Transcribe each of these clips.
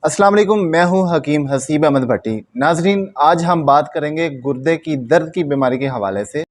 अस्सलाम वालेकुम, मैं हूं हकीम हसीब अहमद भट्टी। नाजरीन, आज हम बात करेंगे गुर्दे की दर्द की बीमारी के हवाले से।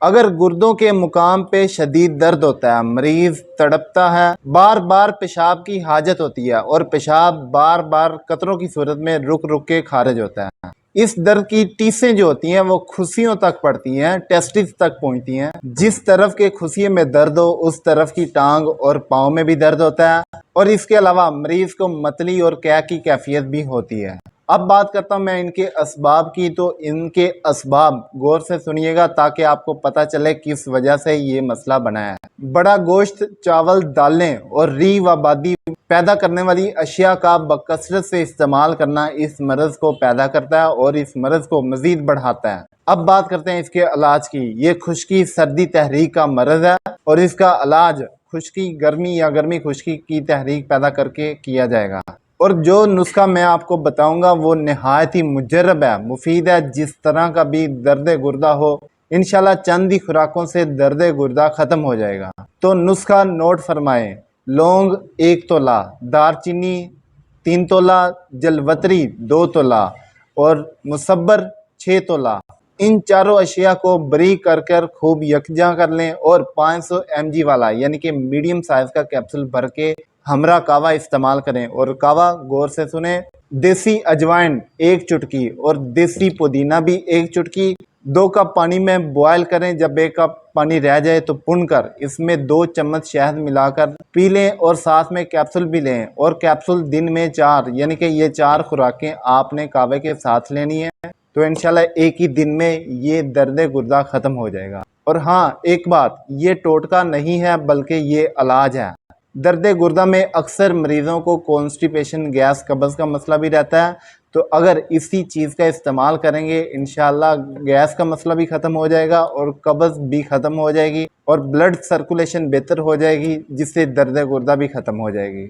अगर गुर्दों के मुकाम पे शदीद दर्द होता है, मरीज तड़पता है, बार बार पेशाब की हाजत होती है और पेशाब बार बार कतरों की सूरत में रुक रुक के खारिज होता है। इस दर्द की टीसें जो होती हैं वो खुशियों तक पड़ती हैं, टेस्टिस तक पहुंचती हैं। जिस तरफ के खुशियों में दर्द हो उस तरफ की टांग और पाँव में भी दर्द होता है और इसके अलावा मरीज को मतली और कै की कैफियत भी होती है। अब बात करता हूं मैं इनके असबाब की। तो इनके असबाब गौर से सुनिएगा ताकि आपको पता चले किस वजह से ये मसला बना है। बड़ा गोश्त, चावल, दालें और री व बादी पैदा करने वाली अशिया का बकसरत से इस्तेमाल करना इस मर्ज को पैदा करता है और इस मर्ज को मजीद बढ़ाता है। अब बात करते हैं इसके इलाज की। ये खुश्की सर्दी तहरीक का मर्ज है और इसका इलाज खुश्की गर्मी या गर्मी खुश्की की तहरीक पैदा करके किया जाएगा। और जो नुस्खा मैं आपको बताऊंगा वो नहायत ही मुजर्रब है, मुफीद है। जिस तरह का भी दर्द गुर्दा हो, इंशाल्लाह चंद ही खुराकों से दर्द गुर्दा ख़त्म हो जाएगा। तो नुस्खा नोट फरमाएं। लौंग 1 तोला, दारचीनी 3 तोला, जलवतरी 2 तोला और मुसब्बर 6 तोला। इन चारों अशिया को बारीक कर खूब यकजा कर लें और 500 mg वाला यानी कि मीडियम साइज का कैप्सूल भर के हमरा कावा इस्तेमाल करें। और कावा गौर से सुने। देसी अजवाइन 1 चुटकी और देसी पुदीना भी 1 चुटकी 2 कप पानी में बॉयल करें। जब 1 कप पानी रह जाए तो पुनकर इसमें 2 चम्मच शहद मिलाकर पी लें और साथ में कैप्सूल भी लें। और कैप्सूल दिन में 4 यानी कि ये 4 खुराकें आपने कावे के साथ लेनी है। तो इंशाल्लाह एक ही दिन में ये दर्द गुर्दा ख़त्म हो जाएगा। और हाँ, एक बात, ये टोटका नहीं है बल्कि ये इलाज है। दर्द गुर्दा में अक्सर मरीज़ों को कॉन्स्टिपेशन, गैस, कब्ज़ का मसला भी रहता है। तो अगर इसी चीज़ का इस्तेमाल करेंगे इंशाल्लाह गैस का मसला भी ख़त्म हो जाएगा और कब्ज़ भी ख़त्म हो जाएगी और ब्लड सर्कुलेशन बेहतर हो जाएगी, जिससे दर्द गुर्दा भी ख़त्म हो जाएगी।